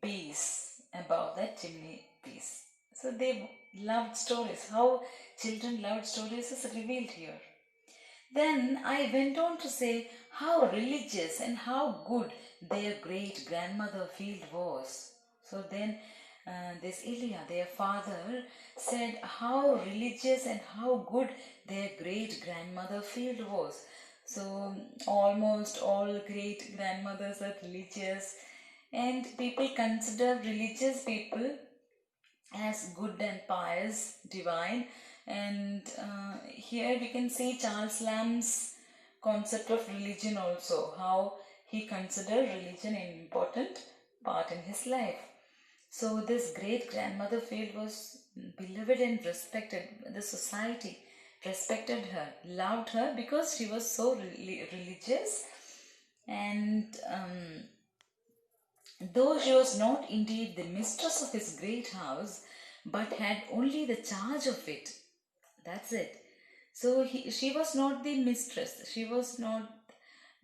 piece above that chimney piece. So they loved stories. How children loved stories is revealed here. Then I went on to say how religious and how good their great grandmother Field was. So then this Ilya, their father, said how religious and how good their great grandmother Field was. So almost all great grandmothers are religious, and people consider religious people as good and pious, divine. And here we can see Charles Lamb's concept of religion also, how he considered religion an important part in his life. So this great grandmother Field was beloved and respected. The society respected her, loved her because she was so religious. And though she was not indeed the mistress of his great house, but had only the charge of it. That's it. So she was not the mistress. She was not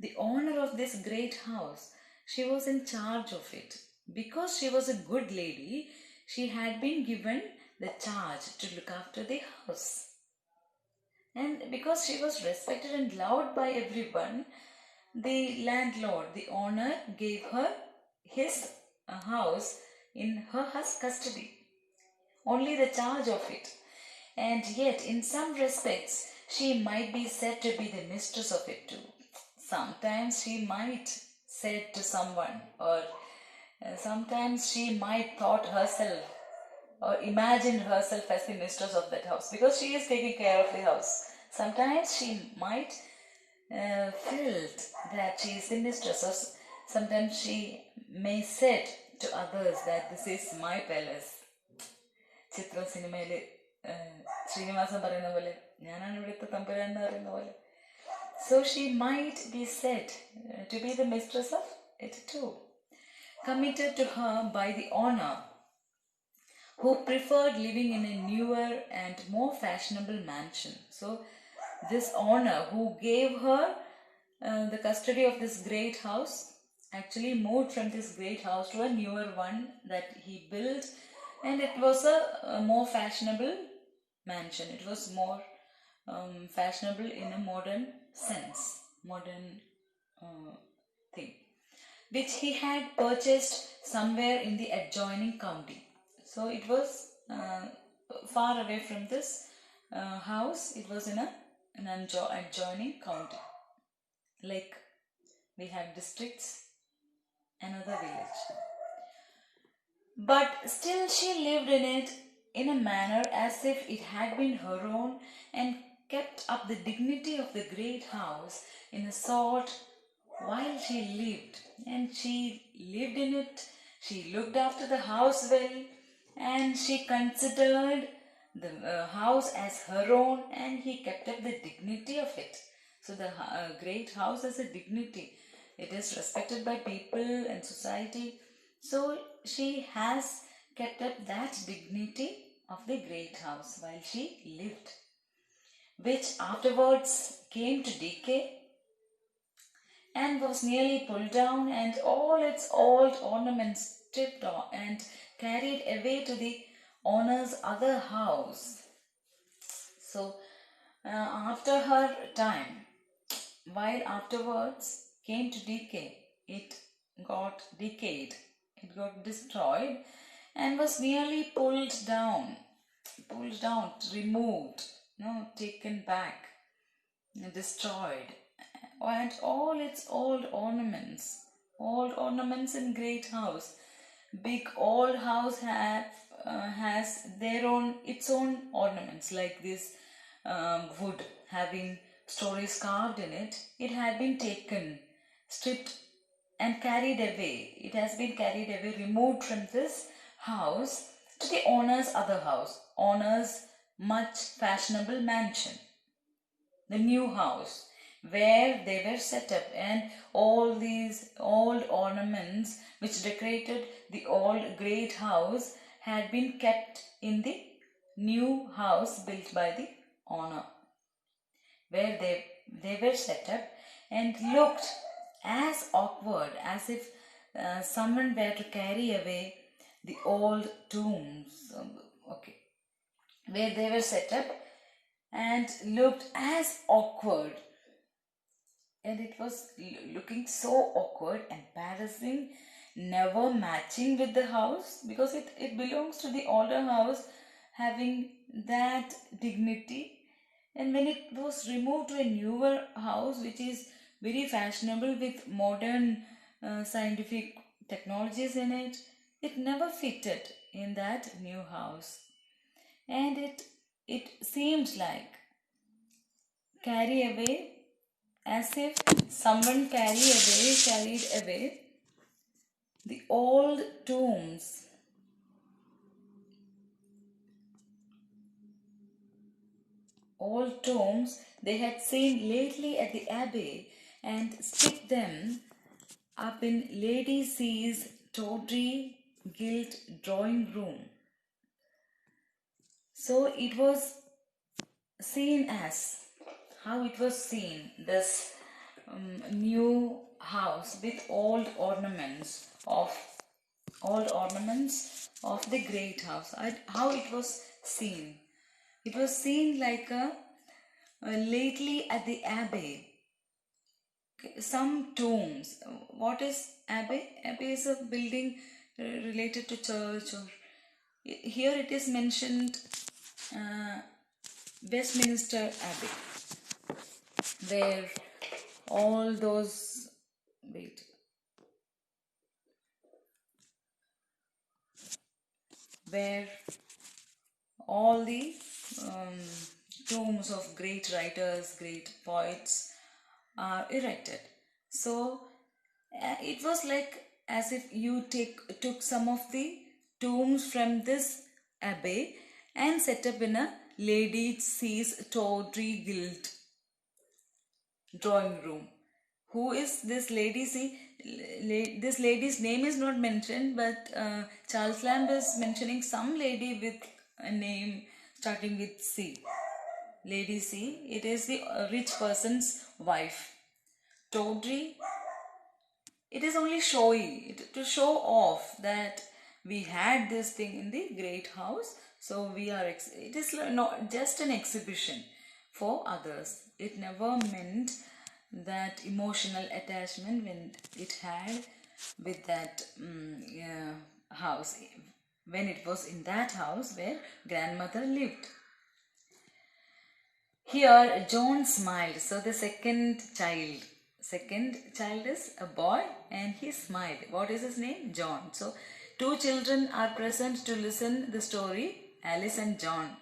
the owner of this great house. She was in charge of it. Because she was a good lady, she had been given the charge to look after the house. And because she was respected and loved by everyone, the landlord, the owner, gave her his house in her custody, only the charge of it. And yet, in some respects, she might be said to be the mistress of it too. Sometimes she might say to someone, or sometimes she might thought herself or imagined herself as the mistress of that house because she is taking care of the house. Sometimes she might felt that she is the mistress, or sometimes she may said to others that this is my palace. ചിത്ര സിനിമയിൽ ശ്രീനിവാസൻ പറയുന്ന പോലെ ഞാനാണ് ഇവിടുത്തെ തമ്പുരാൻ എന്ന് പറയുന്ന പോലെ. So she might be said to be the mistress of it too, committed to her by the owner, who preferred living in a newer and more fashionable mansion. So this owner who gave her the custody of this great house actually moved from this great house to a newer one that he built, and it was a more fashionable mansion. It was more fashionable in a modern sense, modern thing, which he had purchased somewhere in the adjoining county. So it was far away from this house. It was in an adjoining county. Like we have districts, another village. But still she lived in it in a manner as if it had been her own, and kept up the dignity of the great house in a sort while she lived. And she lived in it, she looked after the house well, and she considered the house as her own, and he kept up the dignity of it. So the great house has a dignity. It is respected by people and society. So she has kept up that dignity of the great house while she lived, which afterwards came to decay and was nearly pulled down, and all its old ornaments stripped off and carried away to the owner's other house. So after her time, while afterwards came to decay, it got decayed, it got destroyed, and was nearly pulled down, removed, taken back, destroyed, and all its old ornaments in great house. Big old house has its own ornaments, like this wood having stories carved in it. It had been taken, stripped and carried away. It has been carried away, removed from this house to the owner's other house, owner's much fashionable mansion, the new house where they were set up, and all these old ornaments which decorated the old great house had been kept in the new house built by the owner, where they were set up, and looked as awkward as if someone were to carry away the old tombs, okay, where they were set up and looked as awkward. And it was looking so awkward, embarrassing, never matching with the house because it belongs to the older house, having that dignity. And when it was removed to a newer house, which is very fashionable with modern scientific technologies in it, it never fitted in that new house. And it seemed like carry away, as if someone carried away the old tombs they had seen lately at the abbey and stick them up in Lady C's tawdry gilt drawing room. So it was seen as how it was seen, this new house with old ornaments of the great house. How it was seen. It was seen like lately at the abbey. Some tombs. What is abbey? Abbey is a building related to church, or here it is mentioned Westminster Abbey, where all those wait where all the um, tombs of great writers, great poets are erected. So it was like as if you took some of the tombs from this abbey and set up in a Lady C's tawdry gilt drawing room. Who is this Lady C? This lady's name is not mentioned, but Charles Lamb is mentioning some lady with a name starting with C. Lady C. It is the rich person's wife. Tawdry, it is only showy, to show off that we had this thing in the great house. So it is not just an exhibition for others. It never meant that emotional attachment when it had with that house, when it was in that house where grandmother lived. Here John smiled. So the second child is a boy and he smiled. What is his name? John. So two children are present to listen the story, Alice and John.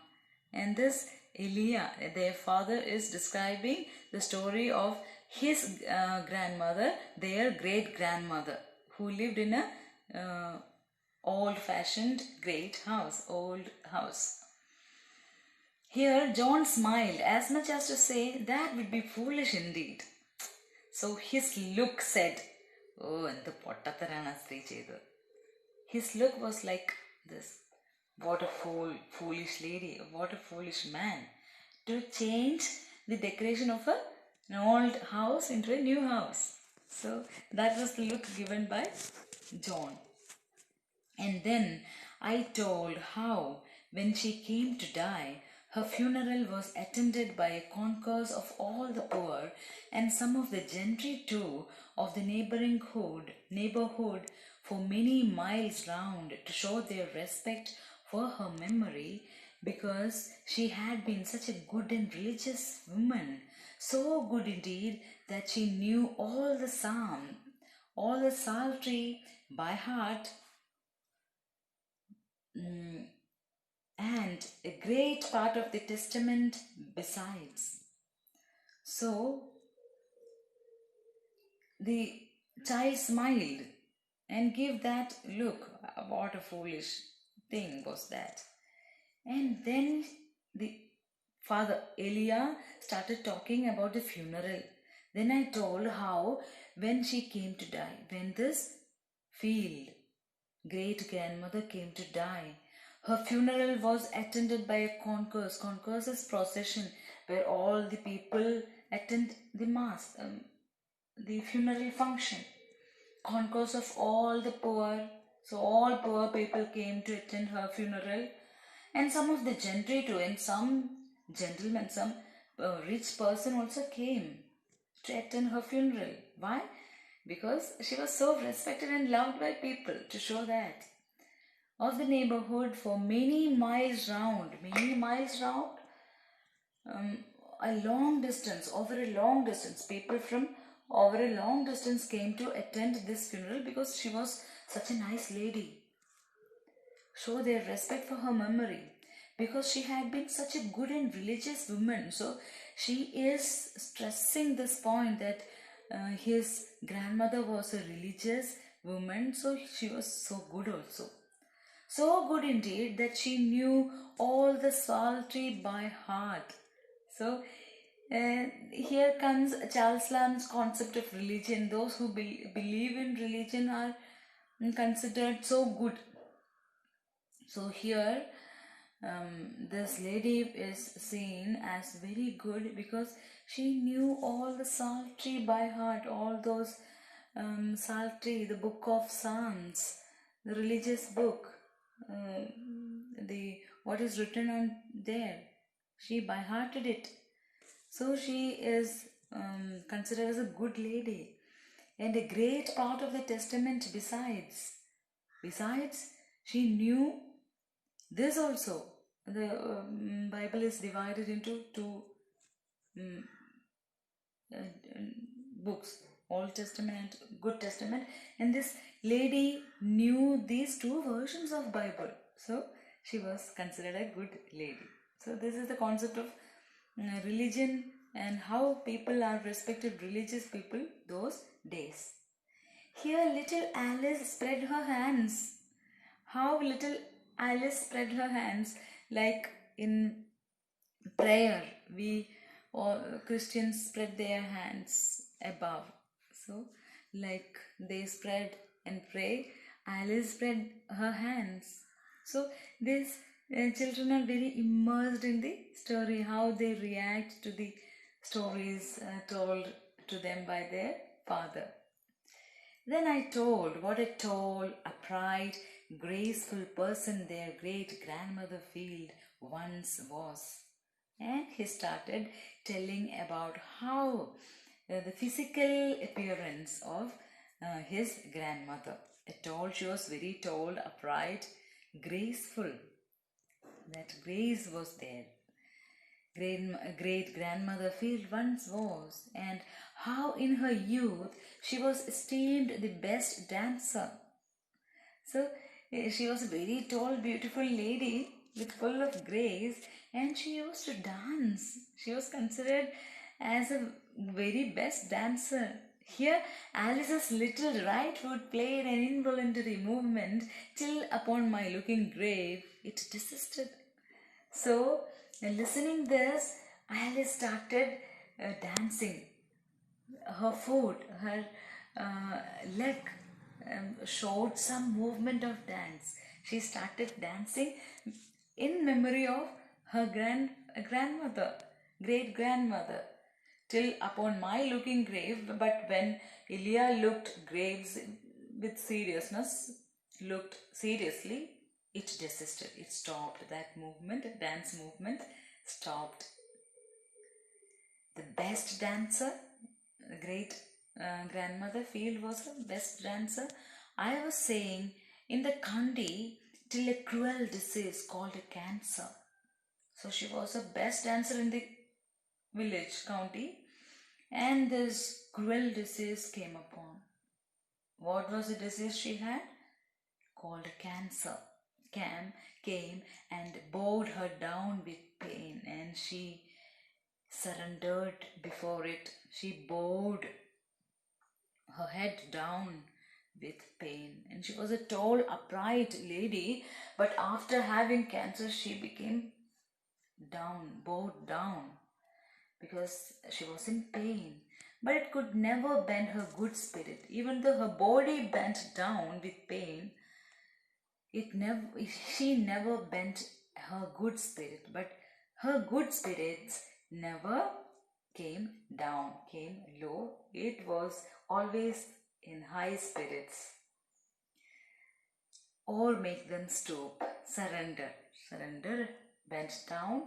And this Elia, their father, is describing the story of his grandmother, their great grandmother, who lived in a old-fashioned old house. Here John smiled as much as to say that would be foolish indeed. So his look said, oh, and the pottatharana stay chedu. His look was like this. What a foolish lady, what a foolish man to change the decoration of an old house into a new house. So that was the look given by John. And then I told how, when she came to die, her funeral was attended by a concourse of all the poor and some of the gentry too of the neighborhood for many miles round to show their respect for her memory, because she had been such a good and religious woman, so good indeed that she knew all the psaltery by heart, and a great part of the Testament besides. So the child smiled and gave that look. What a foolish thing was that. And then the father Elia started talking about the funeral. Then I told how when she came to die, when this field great grandmother came to die, her funeral was attended by a concourse. Concourse is procession where all the people attend the mass, the funeral function. concourse of all the poor. So all poor people came to attend her funeral, and some of the gentry too, and some gentlemen, some rich person also came to attend her funeral. Why? Because she was so respected and loved by people, to show that. Of the neighborhood for many miles round, a long distance, over a long distance, people from over a long distance came to attend this funeral because she was such a nice lady. Show their respect for her memory because she had been such a good and religious woman. So she is stressing this point that his grandmother was a religious woman, so she was so good also. So good indeed that she knew all the psaltery by heart. So here comes Charles Lamb's concept of religion. Those who believe in religion are considered so good. So here this lady is seen as very good because she knew all the psaltery by heart, all those psaltery, the book of Psalms, the religious book, the what is written on there. She by hearted it. So she is considered as a good lady and a great part of the testament besides. Besides, she knew this also. The Bible is divided into two books, Old Testament and Good Testament, and this lady knew these two versions of Bible, so she was considered a good lady. So this is the concept of religion and how people are respected, religious people those days. Here little Alice spread her hands. How little Alice spread her hands, like in prayer we all Christians spread their hands above. So like they spread and pray, Alice spread her hands. So these children are very immersed in the story, how they react to the stories told to them by their father. Then I told what a tall, upright, graceful person their great grandmother Field once was. And he started telling about how the physical appearance of his grandmother. She was very tall, upright, graceful. That grace was there. Great grandmother Field once was, and how in her youth she was esteemed the best dancer. So she was a very tall, beautiful lady with full of grace, and she used to dance. She was considered as a very best dancer. Here Alice's little right foot played an involuntary movement till upon my looking grave it desisted. So, listening this, Alice started dancing. Her foot, her leg showed some movement of dance. She started dancing in memory of her grandmother, great grandmother, till upon my looking grave. But when Ilya looked graves with seriousness, looked seriously, it desisted. It stopped. That movement, dance movement, stopped. The best dancer, the great grandmother Field was the best dancer. I was saying in the county till a cruel disease called a cancer. So she was the best dancer in the village, county, and this cruel disease came upon. What was the disease she had? Called cancer. Came and bowed her down with pain, and she surrendered before it. She bowed her head down with pain, and she was a tall, upright lady, but after having cancer she became bowed down, because she was in pain. But it could never bend her good spirit. Even though her body bent down with pain, she never bent her good spirit, but her good spirits never came down, came low. It was always in high spirits, or make them stoop, surrender, bent down.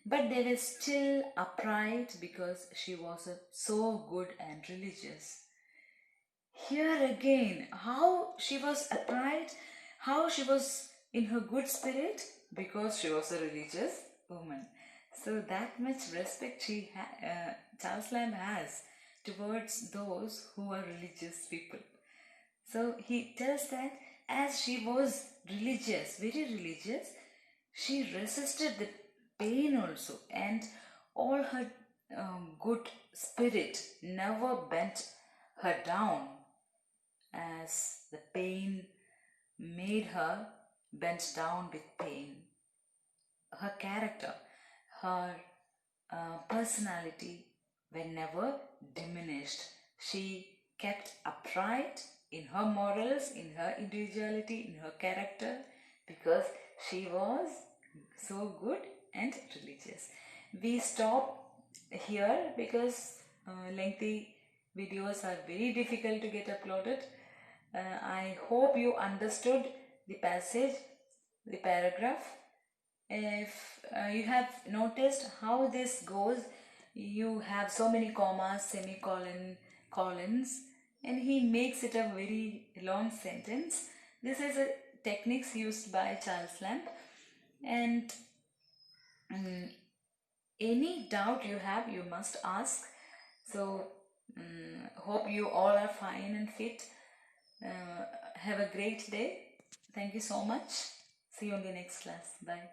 But they were still upright because she was so good and religious. Here again, how she was upright, how she was in her good spirit, because she was a religious woman. So that much respect Charles Lamb has towards those who are religious people. So he tells that as she was religious, very religious, she resisted the pain also, and all her good spirit never bent her down as the pain made her bent down with pain. Her character, her personality were never diminished. She kept upright in her morals, in her individuality, in her character, because she was so good and religious. We stop here because lengthy videos are very difficult to get uploaded. I hope you understood the passage, the paragraph. If you have noticed how this goes, you have so many commas, semicolon, colons, and he makes it a very long sentence. This is a techniques used by Charles Lamb, and any doubt you have, you must ask. So hope you all are fine and fit. Have a great day. Thank you so much. See you in the next class. Bye.